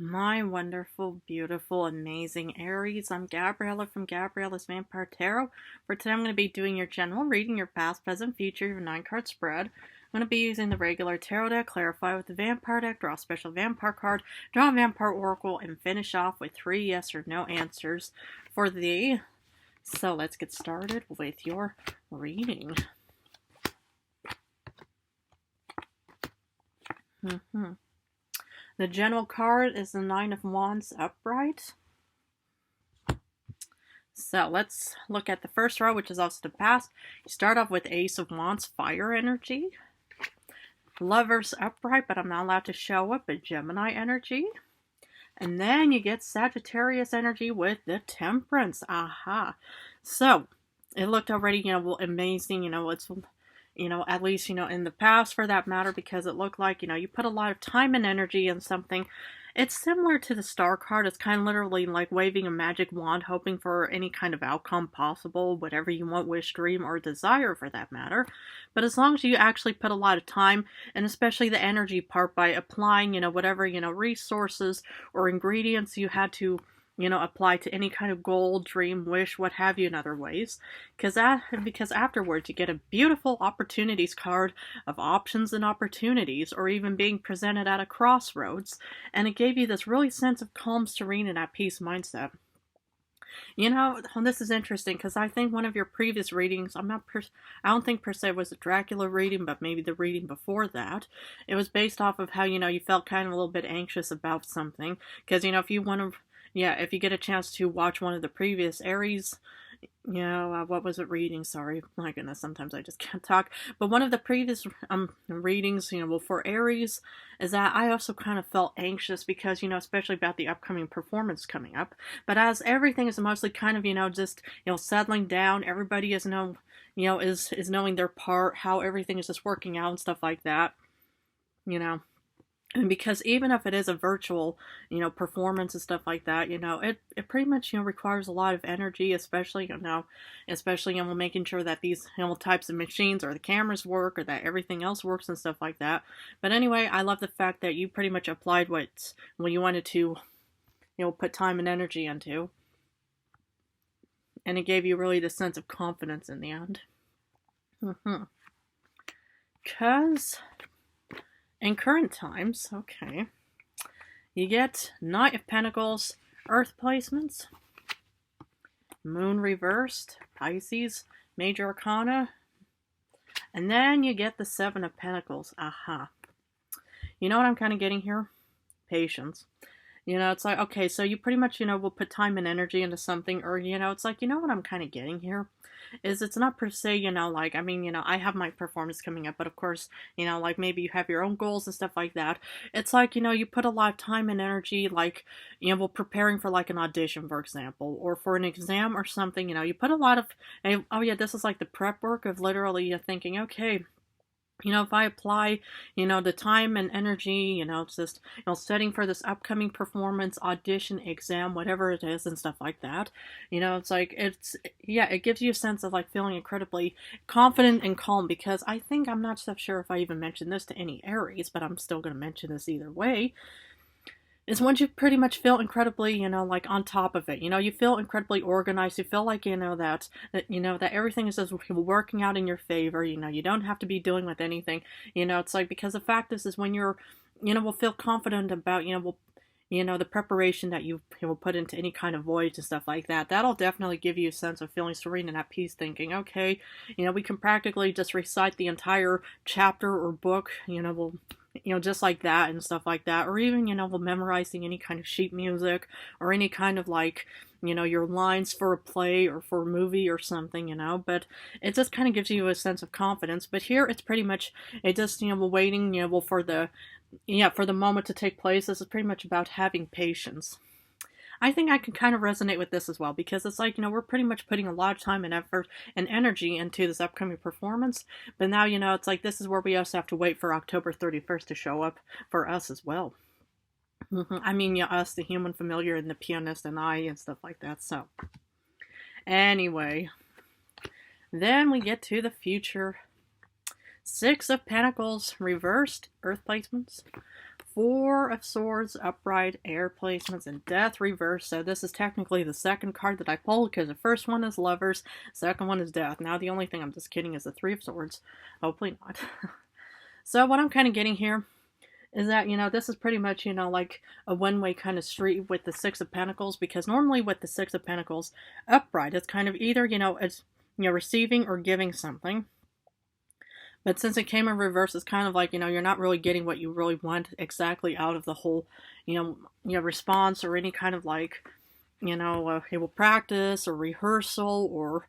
My wonderful, beautiful, amazing Aries. I'm Gabriella from Gabriella's Vampire Tarot. For today, I'm going to be doing your general reading, your past, present, future, your 9-card spread. I'm going to be using the regular tarot deck, clarify with the vampire deck, draw a special vampire card, draw a vampire oracle, and finish off with 3 yes or no answers for the. So let's get started with your reading. The general card is the Nine of Wands upright. So let's look at the first row, which is also the past. You start off with Ace of Wands, fire energy. Lovers upright, but I'm not allowed to show up, but Gemini energy. And then you get Sagittarius energy with the Temperance. Aha. So it looked already, amazing. It's, at least, in the past for that matter, because it looked like, you put a lot of time and energy in something. It's similar to the Star card. It's kind of literally like waving a magic wand, hoping for any kind of outcome possible, whatever you want, wish, dream, or desire for that matter. But as long as you actually put a lot of time, and especially the energy part, by applying, whatever, resources or ingredients you had to apply to any kind of goal, dream, wish, what have you in other ways. Because afterwards you get a beautiful opportunities card of options and opportunities, or even being presented at a crossroads. And it gave you this really sense of calm, serene, and at peace mindset. This is interesting because I think one of your previous readings, I don't think per se it was a Dracula reading, but maybe the reading before that, it was based off of how, you felt kind of a little bit anxious about something. Because, if you want to, if you get a chance to watch one of the previous Aries, what was it reading? Sorry, my goodness, sometimes I just can't talk. But one of the previous readings, for Aries, is that I also kind of felt anxious because, especially about the upcoming performance coming up. But as everything is mostly kind of, just, settling down, everybody is is knowing their part, how everything is just working out and stuff like that, And because even if it is a virtual, performance and stuff like that, it pretty much, requires a lot of energy, especially, making sure that these, types of machines or the cameras work or that everything else works and stuff like that. But anyway, I love the fact that you pretty much applied what you wanted to, put time and energy into. And it gave you really the sense of confidence in the end. Because in current times, okay, you get Knight of Pentacles, Earth placements, Moon reversed, Pisces, Major Arcana, and then you get the Seven of Pentacles. Aha. You know what I'm kind of getting here? Patience. It's like, okay, so you pretty much, will put time and energy into something, or, it's like, what I'm kind of getting here is it's not per se, I have my performance coming up, but of course, like maybe you have your own goals and stuff like that. It's like, you put a lot of time and energy, like, preparing for like an audition, for example, or for an exam or something, you put a lot of, oh yeah, this is like the prep work of literally thinking, okay, if I apply, the time and energy, it's just, setting for this upcoming performance, audition, exam, whatever it is and stuff like that, it's like, it gives you a sense of like feeling incredibly confident and calm, because I think, I'm not so sure if I even mentioned this to any Aries, but I'm still going to mention this either way, is once you pretty much feel incredibly, like on top of it, you feel incredibly organized, you feel like, that everything is just working out in your favor, you don't have to be dealing with anything, it's like, because the fact is when you're, will feel confident about, the preparation that you will put into any kind of voyage and stuff like that, that'll definitely give you a sense of feeling serene and at peace, thinking, okay, we can practically just recite the entire chapter or book, we'll just like that and stuff like that, or even, we're memorizing any kind of sheet music or any kind of like, your lines for a play or for a movie or something, but it just kind of gives you a sense of confidence. But here it's pretty much, it just, we're waiting, for the moment to take place. This is pretty much about having patience. I think I can kind of resonate with this as well, because it's like, we're pretty much putting a lot of time and effort and energy into this upcoming performance, but now, it's like, this is where we also have to wait for October 31st to show up for us as well. I mean, us, the human familiar and the pianist and I and stuff like that. So anyway, then we get to the future. Six of Pentacles reversed, Earth placements. Four of Swords, upright, air placements, and death reverse. So this is technically the second card that I pulled because the first one is lovers, second one is death. Now the only thing, I'm just kidding, is the Three of Swords. Hopefully not. So what I'm kind of getting here is that, this is pretty much, like a one-way kind of street with the Six of Pentacles, because normally with the Six of Pentacles upright, it's kind of either, it's, receiving or giving something. But since it came in reverse, it's kind of like, you're not really getting what you really want exactly out of the whole, response, or any kind of like, practice or rehearsal, or,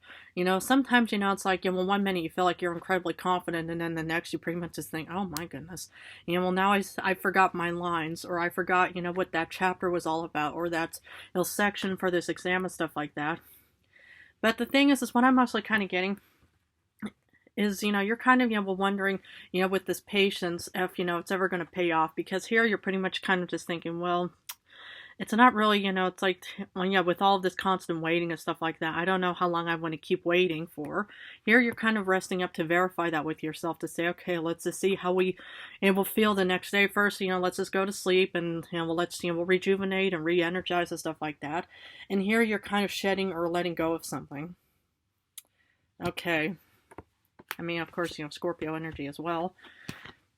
sometimes, it's like, well, one minute you feel like you're incredibly confident, and then the next you pretty much just think, oh my goodness, well, now I forgot my lines, or I forgot, what that chapter was all about, or that, section for this exam and stuff like that. But the thing is what I'm mostly kind of getting is, you're kind of, wondering, with this patience, if, it's ever going to pay off, because here you're pretty much kind of just thinking, well, it's not really, it's like, well, yeah, with all of this constant waiting and stuff like that, I don't know how long I want to keep waiting for. Here you're kind of resting up to verify that with yourself, to say, okay, let's just see how we will feel the next day first. Let's just go to sleep, and, we'll rejuvenate and re-energize and stuff like that. And here you're kind of shedding or letting go of something. Okay. I mean, of course, Scorpio energy as well.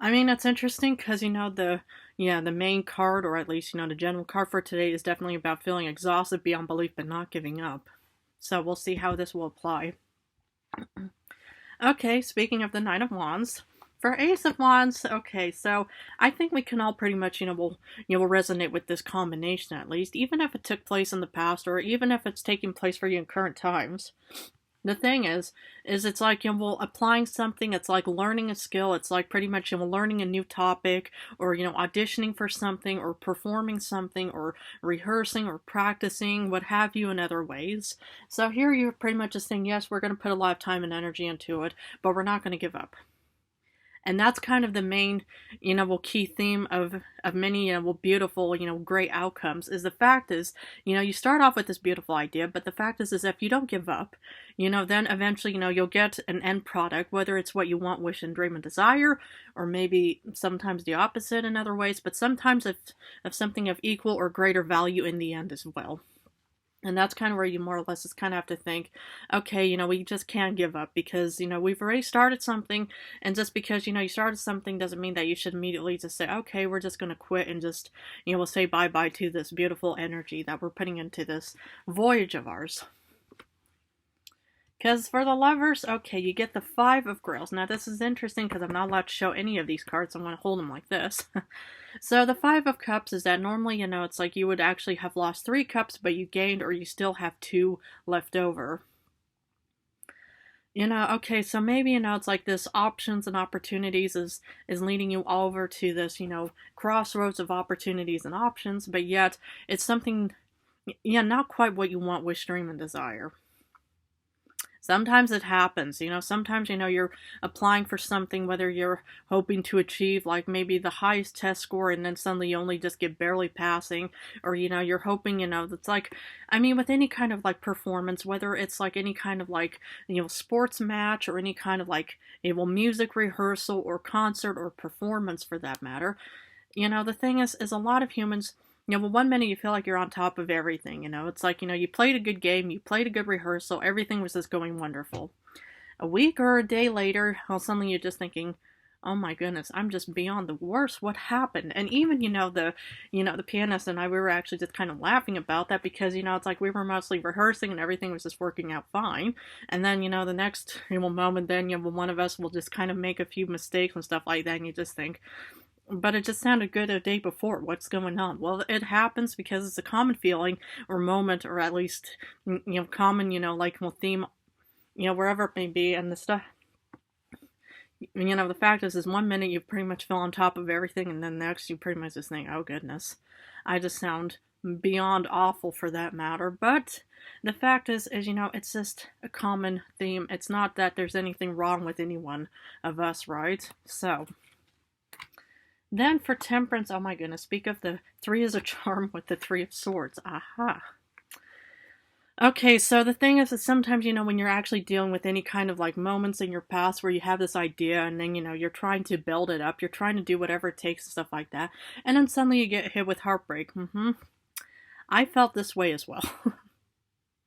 I mean, it's interesting because, the main card, or at least, the general card for today is definitely about feeling exhausted beyond belief but not giving up. So we'll see how this will apply. Okay, speaking of the Knight of Wands, for Ace of Wands, okay, so I think we can all pretty much, will resonate with this combination at least, even if it took place in the past, or even if it's taking place for you in current times. The thing is it's like, applying something, it's like learning a skill, it's like pretty much, learning a new topic, or, auditioning for something, or performing something, or rehearsing, or practicing, what have you, in other ways. So here you're pretty much just saying, yes, we're going to put a lot of time and energy into it, but we're not going to give up. And that's kind of the main, key theme of many, beautiful, great outcomes, is the fact is, you start off with this beautiful idea, but the fact is if you don't give up, then eventually, you'll get an end product, whether it's what you want, wish, and dream and desire, or maybe sometimes the opposite in other ways, but sometimes of something of equal or greater value in the end as well. And that's kind of where you more or less just kind of have to think, okay, we just can't give up, because, we've already started something, and just because, you started something doesn't mean that you should immediately just say, okay, we're just going to quit and just, we'll say bye-bye to this beautiful energy that we're putting into this voyage of ours. Because for the Lovers, okay, you get the Five of Grails. Now, this is interesting because I'm not allowed to show any of these cards. I'm going to hold them like this. So the Five of Cups is that normally, it's like you would actually have lost 3 cups, but you gained, or you still have 2 left over. Okay, so maybe, it's like this options and opportunities is leading you over to this, crossroads of opportunities and options, but yet it's something, not quite what you want, wish, dream, and desire. Sometimes it happens, sometimes, you're applying for something, whether you're hoping to achieve, like, maybe the highest test score, and then suddenly you only just get barely passing, or, you're hoping, it's like, I mean, with any kind of, like, performance, whether it's, like, any kind of, like, sports match, or any kind of, like, music rehearsal, or concert, or performance, for that matter, the thing is a lot of humans, one minute you feel like you're on top of everything, it's like, you played a good game, you played a good rehearsal, everything was just going wonderful. A week or a day later, well, suddenly you're just thinking, oh my goodness, I'm just beyond the worst, what happened? And even, the pianist and I, we were actually just kind of laughing about that, because, it's like we were mostly rehearsing and everything was just working out fine. And then, the next, moment, then, one of us will just kind of make a few mistakes and stuff like that, and you just think, but it just sounded good a day before. What's going on? Well, it happens because it's a common feeling or moment, or at least, common, like, theme, wherever it may be. And the stuff, the fact is 1 minute you pretty much feel on top of everything, and then next you pretty much just think, oh goodness, I just sound beyond awful, for that matter. But the fact is, it's just a common theme. It's not that there's anything wrong with any one of us, right? So then for Temperance, oh my goodness, speak of the 3 is a charm with the 3 of Swords. Aha. Okay, so the thing is that sometimes, when you're actually dealing with any kind of like moments in your past where you have this idea and then, you're trying to build it up, you're trying to do whatever it takes and stuff like that, and then suddenly you get hit with heartbreak. I felt this way as well.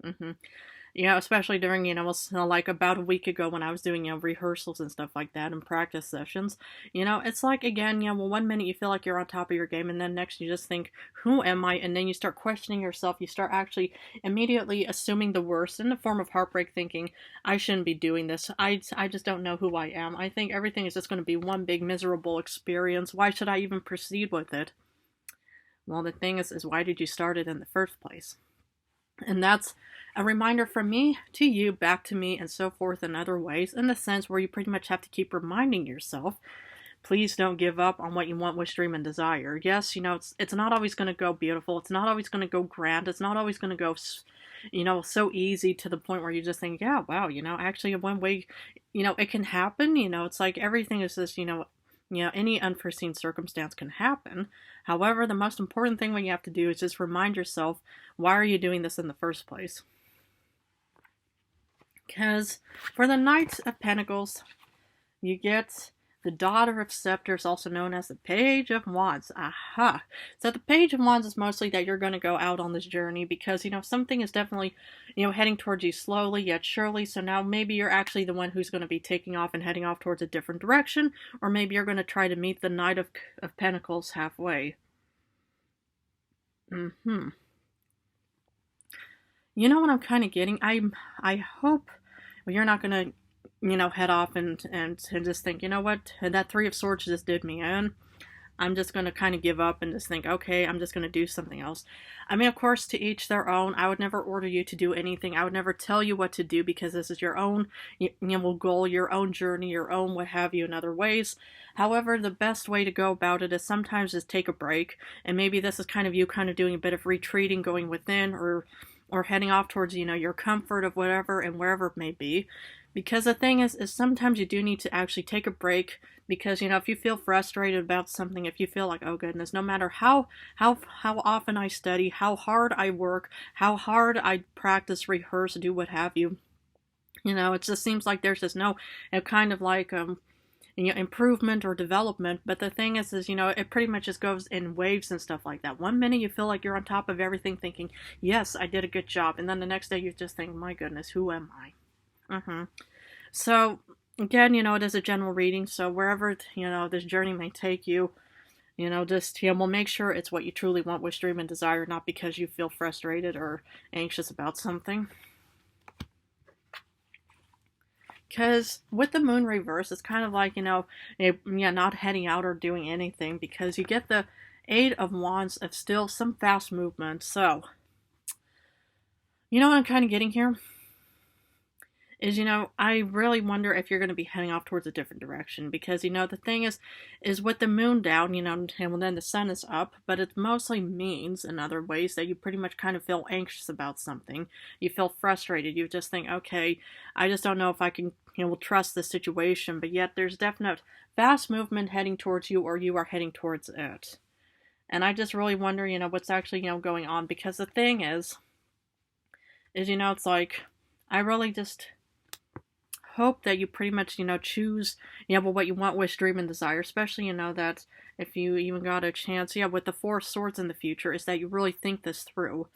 hmm especially during, like about a week ago when I was doing, rehearsals and stuff like that and practice sessions. It's like, again, well, one minute you feel like you're on top of your game, and then next you just think, who am I? And then you start questioning yourself. You start actually immediately assuming the worst in the form of heartbreak, thinking, I shouldn't be doing this. I just don't know who I am. I think everything is just going to be one big miserable experience. Why should I even proceed with it? Well, the thing is why did you start it in the first place? And that's a reminder from me to you, back to me, and so forth in other ways, in the sense where you pretty much have to keep reminding yourself, please don't give up on what you want, wish, dream, and desire. Yes, it's not always going to go beautiful. It's not always going to go grand. It's not always going to go, so easy to the point where you just think, yeah, wow, actually in one way, it can happen. It's like everything is just, any unforeseen circumstance can happen. However, the most important thing what you have to do is just remind yourself, why are you doing this in the first place? Because for the Knight of Pentacles, you get the Daughter of Scepters, also known as the Page of Wands. Aha! So the Page of Wands is mostly that you're going to go out on this journey because, something is definitely, heading towards you slowly yet surely. So now maybe you're actually the one who's going to be taking off and heading off towards a different direction, or maybe you're going to try to meet the Knight of Pentacles halfway. You know what I'm kind of getting? I hope you're not going to, head off and just think, you know what, that Three of Swords just did me in. I'm just going to kind of give up and just think, okay, I'm just going to do something else. I mean, of course, to each their own. I would never order you to do anything. I would never tell you what to do because this is your own, goal, your own journey, your own what have you in other ways. However, the best way to go about it is sometimes just take a break. And maybe this is kind of you kind of doing a bit of retreating, going within, or heading off towards, your comfort of whatever and wherever it may be. Because the thing is sometimes you do need to actually take a break because, if you feel frustrated about something, if you feel like, oh goodness, no matter how often I study, how hard I work, how hard I practice, rehearse, do what have you, it just seems like there's just no kind of like, improvement or development. But the thing is, it pretty much just goes in waves and stuff like that. One minute you feel like you're on top of everything thinking, yes, I did a good job. And then the next day you just think, my goodness, who am I? So, again, it is a general reading, so wherever, this journey may take you, just, we'll make sure it's what you truly want, wish, dream, and desire, not because you feel frustrated or anxious about something. Because with the moon reverse, it's kind of like, not heading out or doing anything, because you get the Eight of Wands of still some fast movement. So, what I'm kind of getting here? Is, I really wonder if you're going to be heading off towards a different direction because, the thing is with the moon down, and then the sun is up, but it mostly means in other ways that you pretty much kind of feel anxious about something. You feel frustrated. You just think, okay, I just don't know if I can, trust the situation, but yet there's definite fast movement heading towards you or you are heading towards it. And I just really wonder, what's actually, going on because the thing is, it's like, I really just hope that you pretty much, choose, what you want, wish, dream, and desire, especially, that if you even got a chance, with the Four of Swords in the future, is that you really think this through.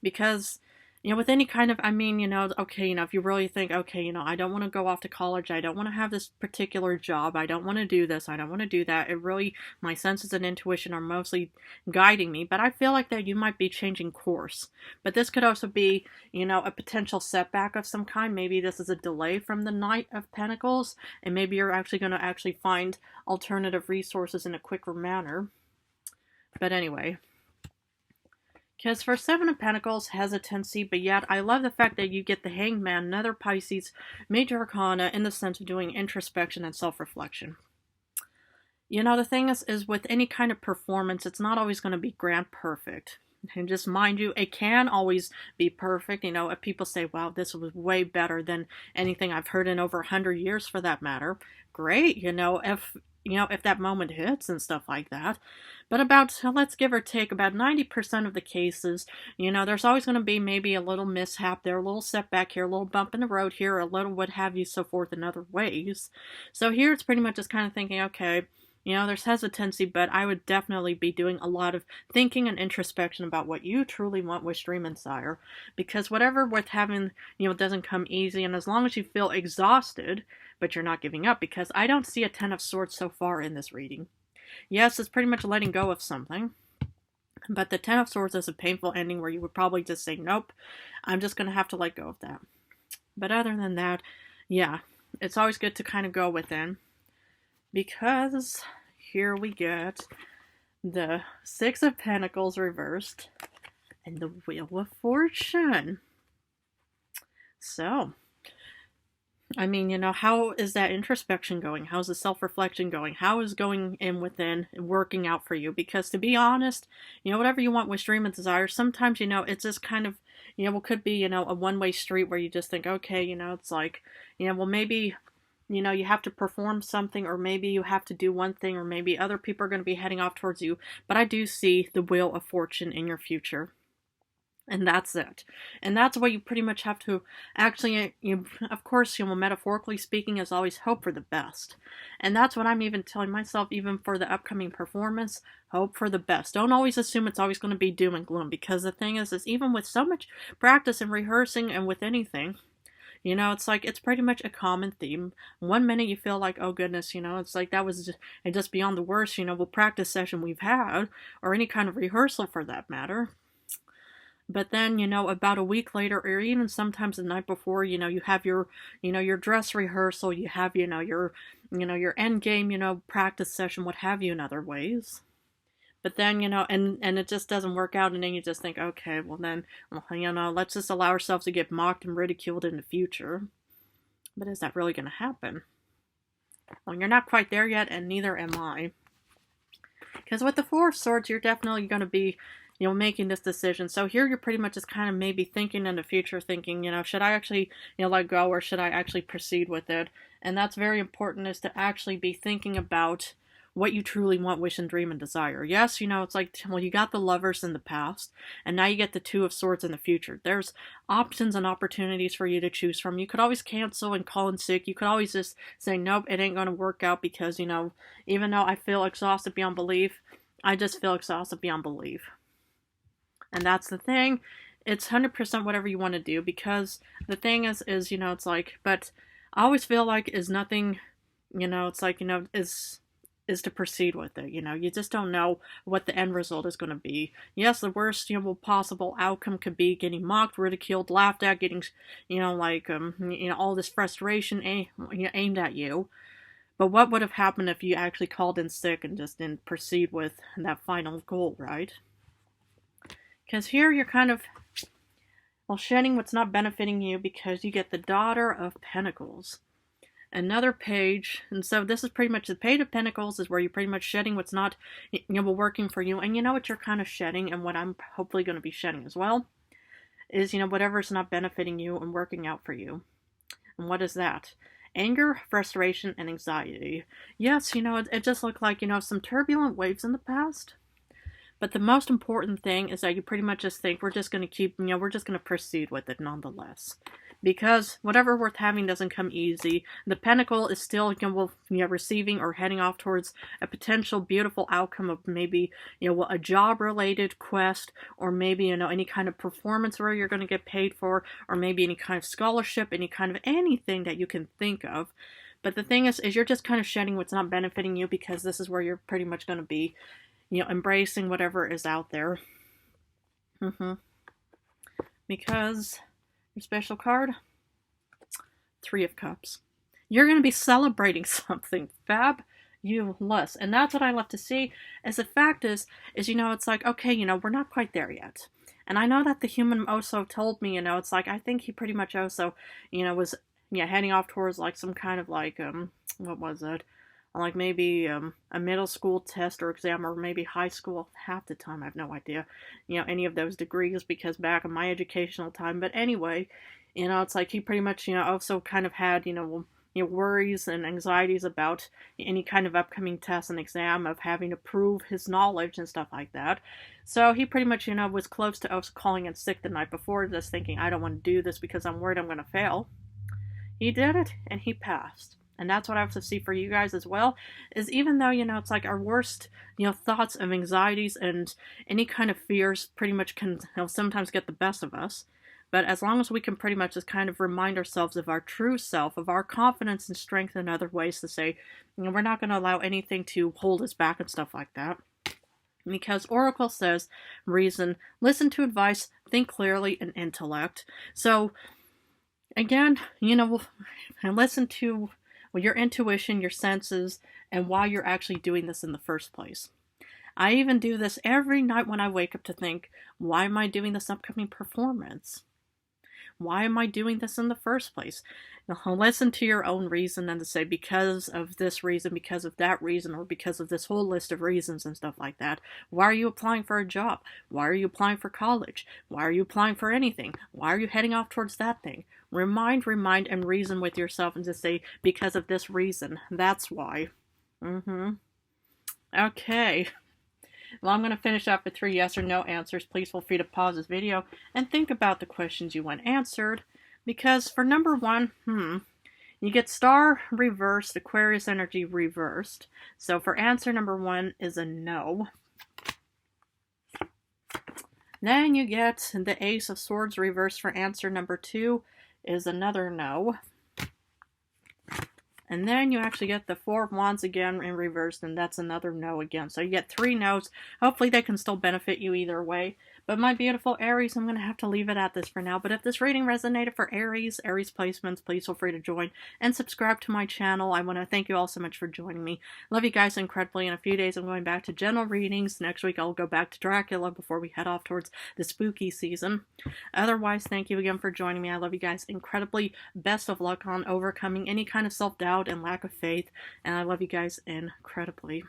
Because, with any kind of, okay, if you really think, okay, I don't want to go off to college, I don't want to have this particular job, I don't want to do this, I don't want to do that, it really, my senses and intuition are mostly guiding me, but I feel like that you might be changing course. But this could also be, a potential setback of some kind. Maybe this is a delay from the Knight of Pentacles, and maybe you're actually going to find alternative resources in a quicker manner. But anyway, because for Seven of Pentacles, hesitancy, but yet I love the fact that you get the Hangman, another Pisces, Major Arcana, in the sense of doing introspection and self-reflection. The thing is with any kind of performance, it's not always going to be grand perfect. And just mind you, it can always be perfect. If people say, wow, this was way better than anything I've heard in over 100 years for that matter, great. If if that moment hits and stuff like that. But about, let's give or take, about 90% of the cases, there's always going to be maybe a little mishap there, a little setback here, a little bump in the road here, a little what have you, so forth in other ways. So here it's pretty much just kind of thinking, okay, there's hesitancy, but I would definitely be doing a lot of thinking and introspection about what you truly want, wish, dream, and desire. Because whatever with having, doesn't come easy, and as long as you feel exhausted, but you're not giving up, because I don't see a Ten of Swords so far in this reading. Yes, it's pretty much letting go of something, but the Ten of Swords is a painful ending where you would probably just say, nope, I'm just going to have to let go of that. But other than that, yeah, it's always good to kind of go within, because here we get the Six of Pentacles reversed and the Wheel of Fortune. So, I mean, how is that introspection going? How's the self-reflection going? How is going in within working out for you? Because to be honest, whatever you want, wish, dream, and desire, sometimes, it's just kind of, it could be, a one-way street where you just think, okay, it's like, well, maybe, you have to perform something, or maybe you have to do one thing, or maybe other people are going to be heading off towards you. But I do see the Wheel of Fortune in your future. And that's it. And that's what you pretty much have to actually, of course, metaphorically speaking, is always hope for the best. And that's what I'm even telling myself, even for the upcoming performance, hope for the best. Don't always assume it's always going to be doom and gloom, because the thing is even with so much practice and rehearsing and with anything, it's like, it's pretty much a common theme. One minute you feel like, oh goodness, it's like that was just beyond the worst, practice session we've had, or any kind of rehearsal for that matter. But then, about a week later, or even sometimes the night before, you have your, your dress rehearsal, you have, your end game, practice session, what have you in other ways. But then, and it just doesn't work out, and then you just think, okay, well then, let's just allow ourselves to get mocked and ridiculed in the future. But is that really going to happen? Well, you're not quite there yet, and neither am I. Because with the Four of Swords, you're definitely going to be, making this decision. So here you're pretty much just kind of maybe thinking in the future, thinking, should I actually, let go, or should I actually proceed with it? And that's very important, is to actually be thinking about what you truly want, wish, and dream, and desire. Yes, it's like, well, you got the Lovers in the past, and now you get the Two of Swords in the future. There's options and opportunities for you to choose from. You could always cancel and call in sick. You could always just say, nope, it ain't going to work out, because, even though I feel exhausted beyond belief, I just feel exhausted beyond belief. And that's the thing. It's 100% whatever you want to do, because the thing is, it's like, but I always feel like is nothing, it's like, is to proceed with it. You just don't know what the end result is going to be. Yes, the worst, possible outcome could be getting mocked, ridiculed, laughed at, getting, all this frustration aimed at you. But what would have happened if you actually called in sick and just didn't proceed with that final goal, right? Because here you're kind of, well, shedding what's not benefiting you, because you get the Daughter of Pentacles. Another page, and so this is pretty much the Page of Pentacles, is where you're pretty much shedding what's not, working for you. And what you're kind of shedding, and what I'm hopefully going to be shedding as well, is, whatever's not benefiting you and working out for you. And what is that? Anger, frustration, and anxiety. Yes, it just looked like, some turbulent waves in the past. But the most important thing is that you pretty much just think, we're just going to keep, we're just going to proceed with it nonetheless. Because whatever worth having doesn't come easy. The Pentacle is still, receiving or heading off towards a potential beautiful outcome of maybe, a job-related quest, or maybe, any kind of performance where you're going to get paid for, or maybe any kind of scholarship, any kind of anything that you can think of. But the thing is you're just kind of shedding what's not benefiting you, because this is where you're pretty much going to be, embracing whatever is out there. Because your special card, Three of Cups. You're going to be celebrating something fabulous. And that's what I love to see. As the fact is, it's like, okay, we're not quite there yet. And I know that the human also told me, it's like, I think he pretty much also, was, heading off towards like some kind of like, what was it? Like maybe a middle school test or exam, or maybe high school. Half the time I have no idea, any of those degrees, because back in my educational time. But anyway, it's like he pretty much, also kind of had, your worries and anxieties about any kind of upcoming test and exam of having to prove his knowledge and stuff like that. So he pretty much, was close to us calling in sick the night before this, thinking, I don't want to do this because I'm worried I'm going to fail. He did it, and he passed. And that's what I have to see for you guys as well, is even though, it's like our worst, thoughts of anxieties and any kind of fears pretty much can, sometimes get the best of us. But as long as we can pretty much just kind of remind ourselves of our true self, of our confidence and strength in other ways to say, we're not going to allow anything to hold us back and stuff like that. Because Oracle says, reason, listen to advice, think clearly, and intellect. So, again, and listen to your intuition, your senses, and why you're actually doing this in the first place. I even do this every night when I wake up to think, why am I doing this upcoming performance? Why am I doing this in the first place? Now, listen to your own reason and to say, because of this reason, because of that reason, or because of this whole list of reasons and stuff like that. Why are you applying for a job? Why are you applying for college? Why are you applying for anything? Why are you heading off towards that thing? Remind, and reason with yourself and just say, because of this reason. That's why. Okay. Well, I'm going to finish up with 3 yes or no answers. Please feel free to pause this video and think about the questions you want answered. Because for number 1, you get star reversed, Aquarius energy reversed. So for answer number 1 is a no. Then you get the Ace of Swords reversed for answer number 2 is another no. And then you actually get the 4 of Wands again in reverse, and that's another no again. So you get 3 no's. Hopefully they can still benefit you either way. But my beautiful Aries, I'm going to have to leave it at this for now. But if this reading resonated for Aries placements, please feel free to join and subscribe to my channel. I want to thank you all so much for joining me. Love you guys incredibly. In a few days, I'm going back to general readings. Next week, I'll go back to Dracula before we head off towards the spooky season. Otherwise, thank you again for joining me. I love you guys incredibly. Best of luck on overcoming any kind of self-doubt and lack of faith. And I love you guys incredibly.